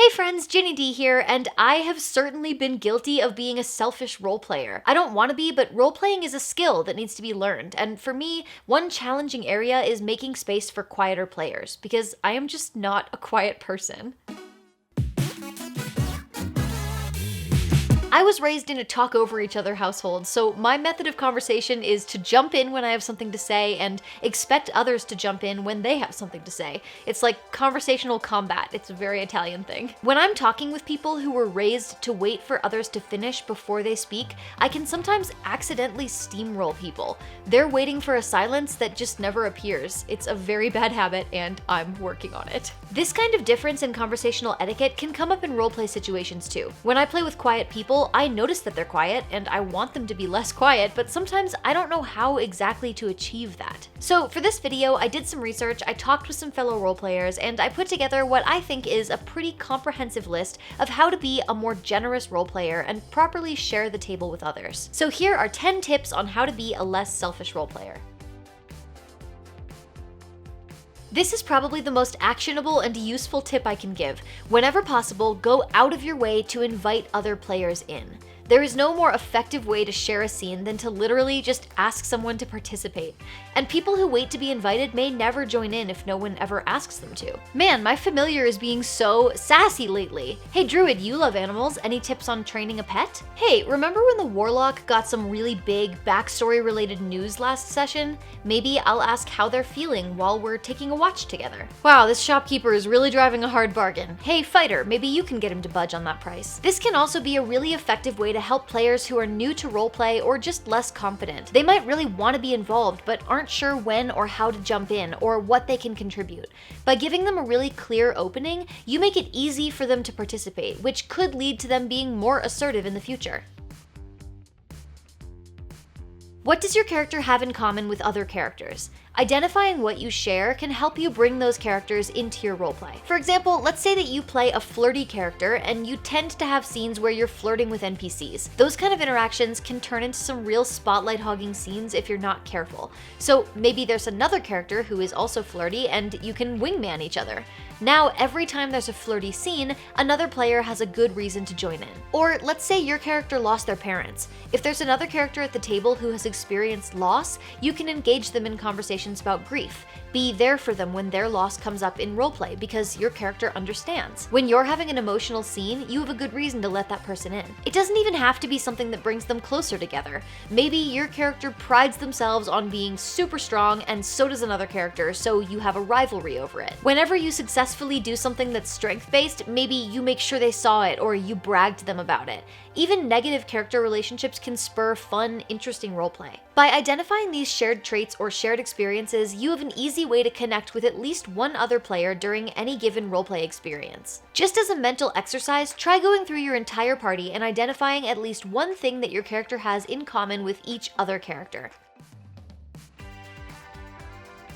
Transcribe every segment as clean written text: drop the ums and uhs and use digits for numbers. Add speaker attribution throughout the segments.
Speaker 1: Hey friends, Ginny D here, and I have certainly been guilty of being a selfish role player. I don't want to be, but role-playing is a skill that needs to be learned, and for me, one challenging area is making space for quieter players, because I am just not a quiet person. I was raised in a talk over each other household, so my method of conversation is to jump in when I have something to say and expect others to jump in when they have something to say. It's like conversational combat. It's a very Italian thing. When I'm talking with people who were raised to wait for others to finish before they speak, I can sometimes accidentally steamroll people. They're waiting for a silence that just never appears. It's a very bad habit, and I'm working on it. This kind of difference in conversational etiquette can come up in roleplay situations too. When I play with quiet people, I notice that they're quiet and I want them to be less quiet, but sometimes I don't know how exactly to achieve that. So for this video, I did some research, I talked with some fellow roleplayers, and I put together what I think is a pretty comprehensive list of how to be a more generous roleplayer and properly share the table with others. So here are 10 tips on how to be a less selfish roleplayer. This is probably the most actionable and useful tip I can give. Whenever possible, go out of your way to invite other players in. There is no more effective way to share a scene than to literally just ask someone to participate. And people who wait to be invited may never join in if no one ever asks them to. Man, my familiar is being so sassy lately. Hey Druid, you love animals. Any tips on training a pet? Hey, remember when the Warlock got some really big backstory related news last session? Maybe I'll ask how they're feeling while we're taking a watch together. Wow, this shopkeeper is really driving a hard bargain. Hey Fighter, maybe you can get him to budge on that price. This can also be a really effective way to help players who are new to roleplay or just less confident. They might really want to be involved but aren't sure when or how to jump in or what they can contribute. By giving them a really clear opening, you make it easy for them to participate, which could lead to them being more assertive in the future. What does your character have in common with other characters? Identifying what you share can help you bring those characters into your roleplay. For example, let's say that you play a flirty character and you tend to have scenes where you're flirting with NPCs. Those kind of interactions can turn into some real spotlight hogging scenes if you're not careful. So maybe there's another character who is also flirty and you can wingman each other. Now, every time there's a flirty scene, another player has a good reason to join in. Or let's say your character lost their parents. If there's another character at the table who has experienced loss, you can engage them in conversations about grief. Be there for them when their loss comes up in roleplay because your character understands. When you're having an emotional scene, you have a good reason to let that person in. It doesn't even have to be something that brings them closer together. Maybe your character prides themselves on being super strong and so does another character, so you have a rivalry over it. Whenever you successfully do something that's strength-based, maybe you make sure they saw it or you brag to them about it. Even negative character relationships can spur fun, interesting roleplay. By identifying these shared traits or shared experiences, you have an easy way to connect with at least one other player during any given roleplay experience. Just as a mental exercise, try going through your entire party and identifying at least one thing that your character has in common with each other character.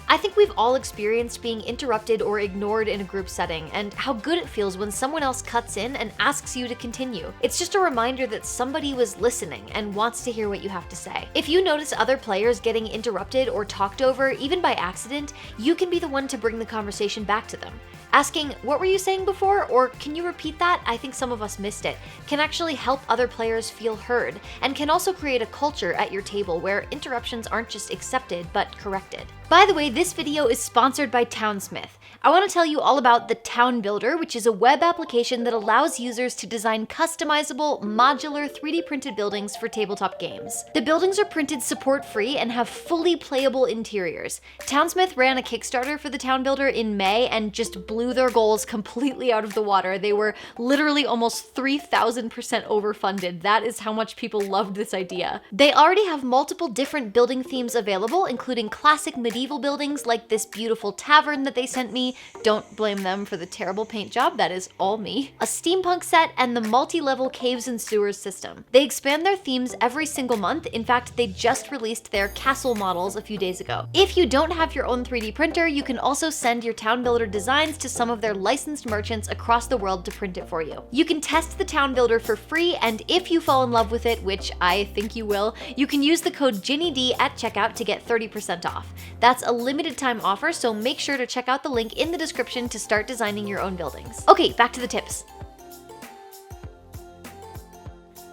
Speaker 1: I think we've all experienced being interrupted or ignored in a group setting, and how good it feels when someone else cuts in and asks you to continue. It's just a reminder that somebody was listening and wants to hear what you have to say. If you notice other players getting interrupted or talked over, even by accident, you can be the one to bring the conversation back to them. Asking, "What were you saying before?" or "Can you repeat that? I think some of us missed it," can actually help other players feel heard, and can also create a culture at your table where interruptions aren't just accepted, but corrected. By the way, this video is sponsored by Townsmith. I want to tell you all about the Town Builder, which is a web application that allows users to design customizable, modular 3D printed buildings for tabletop games. The buildings are printed support-free and have fully playable interiors. Townsmith ran a Kickstarter for the Town Builder in May and just blew their goals completely out of the water. They were literally almost 3,000% overfunded. That is how much people loved this idea. They already have multiple different building themes available, including classic medieval buildings like this beautiful tavern that they sent me. Don't blame them for the terrible paint job, that is all me. A steampunk set and the multi-level caves and sewers system. They expand their themes every single month. In fact, they just released their castle models a few days ago. If you don't have your own 3D printer, you can also send your Town Builder designs to some of their licensed merchants across the world to print it for you. You can test the Town Builder for free, and if you fall in love with it, which I think you will, you can use the code GinnyD at checkout to get 30% off. That's a limited time offer, so make sure to check out the link in the description to start designing your own buildings. Okay, back to the tips.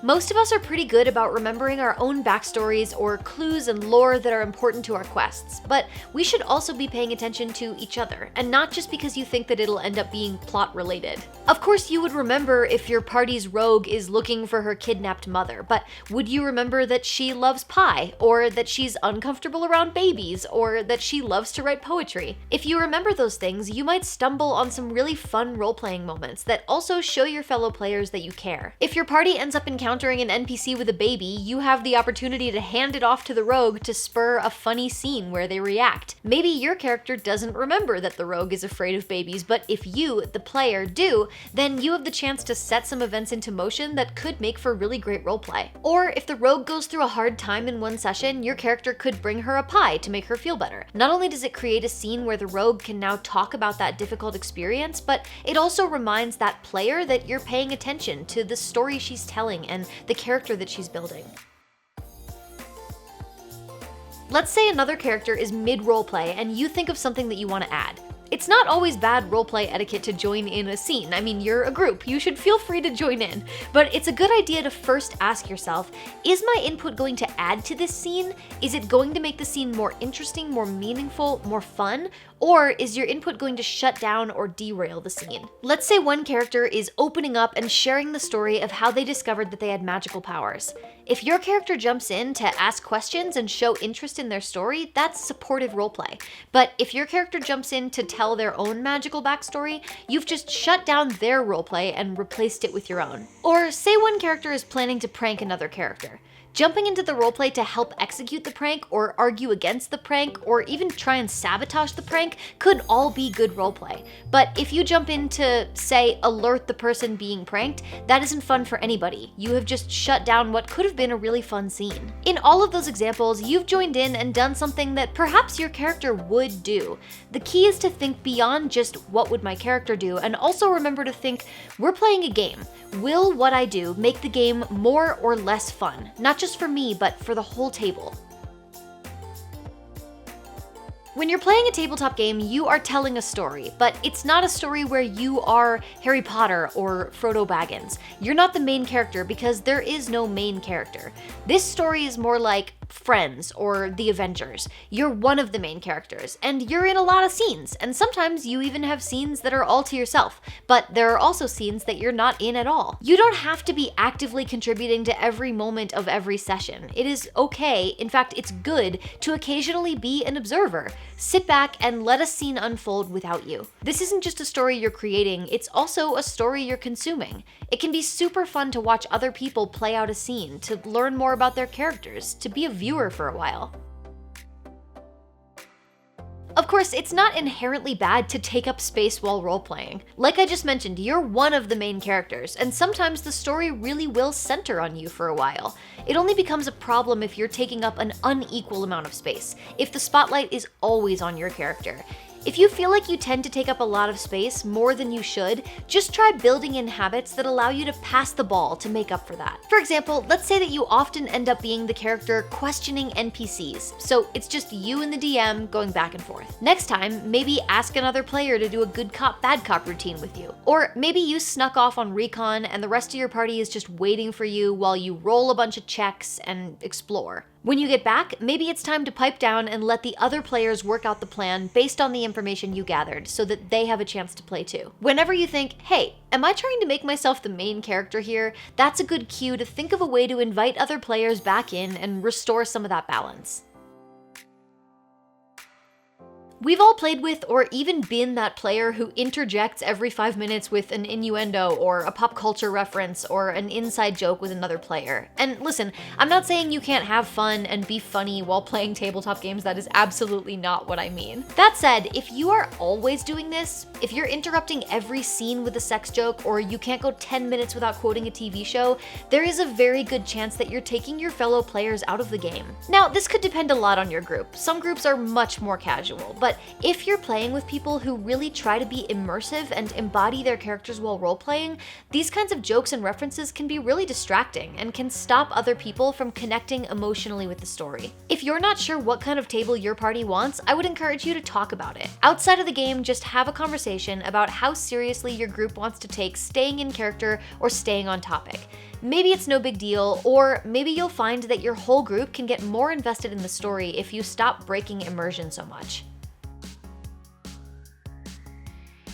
Speaker 1: Most of us are pretty good about remembering our own backstories or clues and lore that are important to our quests, but we should also be paying attention to each other, and not just because you think that it'll end up being plot related. Of course, you would remember if your party's rogue is looking for her kidnapped mother, but would you remember that she loves pie, or that she's uncomfortable around babies, or that she loves to write poetry? If you remember those things, you might stumble on some really fun role-playing moments that also show your fellow players that you care. If your party ends up encountering an NPC with a baby, you have the opportunity to hand it off to the rogue to spur a funny scene where they react. Maybe your character doesn't remember that the rogue is afraid of babies, but if you, the player, do, then you have the chance to set some events into motion that could make for really great roleplay. Or if the rogue goes through a hard time in one session, your character could bring her a pie to make her feel better. Not only does it create a scene where the rogue can now talk about that difficult experience, but it also reminds that player that you're paying attention to the story she's telling and the character that she's building. Let's say another character is mid-roleplay and you think of something that you want to add. It's not always bad roleplay etiquette to join in a scene. I mean, you're a group, you should feel free to join in. But it's a good idea to first ask yourself, is my input going to add to this scene? Is it going to make the scene more interesting, more meaningful, more fun? Or is your input going to shut down or derail the scene? Let's say one character is opening up and sharing the story of how they discovered that they had magical powers. If your character jumps in to ask questions and show interest in their story, that's supportive roleplay. But if your character jumps in to tell their own magical backstory, you've just shut down their roleplay and replaced it with your own. Or say one character is planning to prank another character. Jumping into the roleplay to help execute the prank, or argue against the prank, or even try and sabotage the prank could all be good roleplay. But if you jump in to, say, alert the person being pranked, that isn't fun for anybody. You have just shut down what could have been a really fun scene. In all of those examples, you've joined in and done something that perhaps your character would do. The key is to think beyond just what would my character do, and also remember to think, we're playing a game. Will what I do make the game more or less fun? Not just for me, but for the whole table. When you're playing a tabletop game, you are telling a story, but it's not a story where you are Harry Potter or Frodo Baggins. You're not the main character because there is no main character. This story is more like Friends or The Avengers. You're one of the main characters, and you're in a lot of scenes, and sometimes you even have scenes that are all to yourself, but there are also scenes that you're not in at all. You don't have to be actively contributing to every moment of every session. It is okay, in fact, it's good, to occasionally be an observer. Sit back and let a scene unfold without you. This isn't just a story you're creating, it's also a story you're consuming. It can be super fun to watch other people play out a scene, to learn more about their characters, to be a viewer for a while. Of course, it's not inherently bad to take up space while role-playing. Like I just mentioned, you're one of the main characters, and sometimes the story really will center on you for a while. It only becomes a problem if you're taking up an unequal amount of space, if the spotlight is always on your character. If you feel like you tend to take up a lot of space, more than you should, just try building in habits that allow you to pass the ball to make up for that. For example, let's say that you often end up being the character questioning NPCs, so it's just you and the DM going back and forth. Next time, maybe ask another player to do a good cop, bad cop routine with you. Or maybe you snuck off on recon and the rest of your party is just waiting for you while you roll a bunch of checks and explore. When you get back, maybe it's time to pipe down and let the other players work out the plan based on the information you gathered so that they have a chance to play too. Whenever you think, hey, am I trying to make myself the main character here? That's a good cue to think of a way to invite other players back in and restore some of that balance. We've all played with or even been that player who interjects every 5 minutes with an innuendo or a pop culture reference or an inside joke with another player. And listen, I'm not saying you can't have fun and be funny while playing tabletop games. That is absolutely not what I mean. That said, if you are always doing this, if you're interrupting every scene with a sex joke, or you can't go 10 minutes without quoting a TV show, there is a very good chance that you're taking your fellow players out of the game. Now, this could depend a lot on your group. Some groups are much more casual, but but if you're playing with people who really try to be immersive and embody their characters while role-playing, these kinds of jokes and references can be really distracting and can stop other people from connecting emotionally with the story. If you're not sure what kind of table your party wants, I would encourage you to talk about it. Outside of the game, just have a conversation about how seriously your group wants to take staying in character or staying on topic. Maybe it's no big deal, or maybe you'll find that your whole group can get more invested in the story if you stop breaking immersion so much.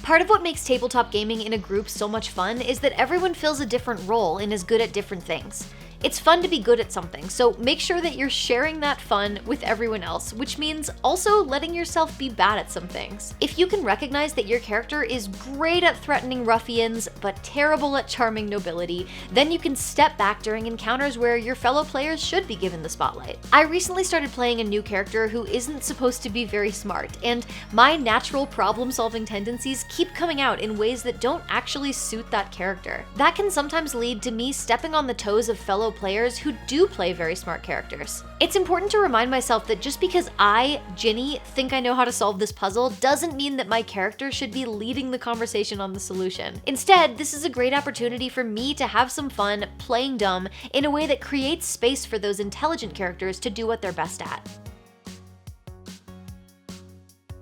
Speaker 1: Part of what makes tabletop gaming in a group so much fun is that everyone fills a different role and is good at different things. It's fun to be good at something, so make sure that you're sharing that fun with everyone else, which means also letting yourself be bad at some things. If you can recognize that your character is great at threatening ruffians, but terrible at charming nobility, then you can step back during encounters where your fellow players should be given the spotlight. I recently started playing a new character who isn't supposed to be very smart, and my natural problem-solving tendencies keep coming out in ways that don't actually suit that character. That can sometimes lead to me stepping on the toes of fellow players who do play very smart characters. It's important to remind myself that just because I, Ginny, think I know how to solve this puzzle doesn't mean that my character should be leading the conversation on the solution. Instead, this is a great opportunity for me to have some fun playing dumb in a way that creates space for those intelligent characters to do what they're best at.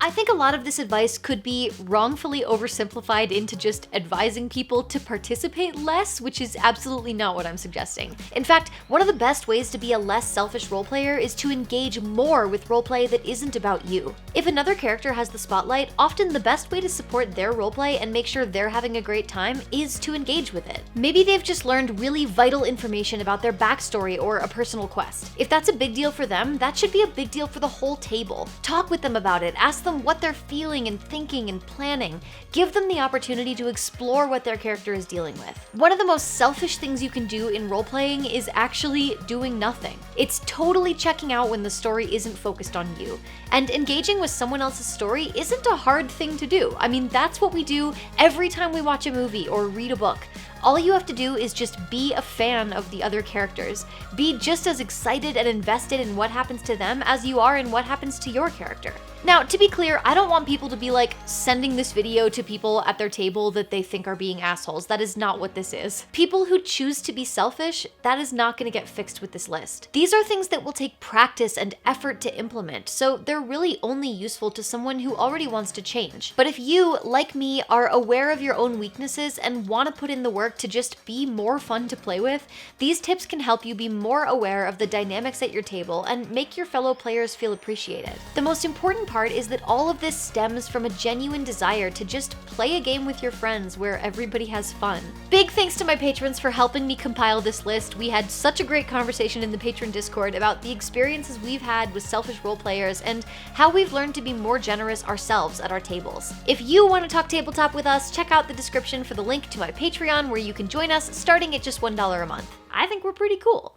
Speaker 1: I think a lot of this advice could be wrongfully oversimplified into just advising people to participate less, which is absolutely not what I'm suggesting. In fact, one of the best ways to be a less selfish roleplayer is to engage more with roleplay that isn't about you. If another character has the spotlight, often the best way to support their roleplay and make sure they're having a great time is to engage with it. Maybe they've just learned really vital information about their backstory or a personal quest. If that's a big deal for them, that should be a big deal for the whole table. Talk with them about it, ask them what they're feeling and thinking and planning. Give them the opportunity to explore what their character is dealing with. One of the most selfish things you can do in role-playing is actually doing nothing. It's totally checking out when the story isn't focused on you. And engaging with someone else's story isn't a hard thing to do. I mean, that's what we do every time we watch a movie or read a book. All you have to do is just be a fan of the other characters. Be just as excited and invested in what happens to them as you are in what happens to your character. Now, to be clear, I don't want people to be like sending this video to people at their table that they think are being assholes. That is not what this is. People who choose to be selfish, that is not going to get fixed with this list. These are things that will take practice and effort to implement, so they're really only useful to someone who already wants to change. But if you, like me, are aware of your own weaknesses and want to put in the work to just be more fun to play with, these tips can help you be more aware of the dynamics at your table and make your fellow players feel appreciated. The most important part is that all of this stems from a genuine desire to just play a game with your friends where everybody has fun. Big thanks to my patrons for helping me compile this list. We had such a great conversation in the patron Discord about the experiences we've had with selfish role players and how we've learned to be more generous ourselves at our tables. If you want to talk tabletop with us, check out the description for the link to my Patreon where you can join us starting at just $1 a month. I think we're pretty cool.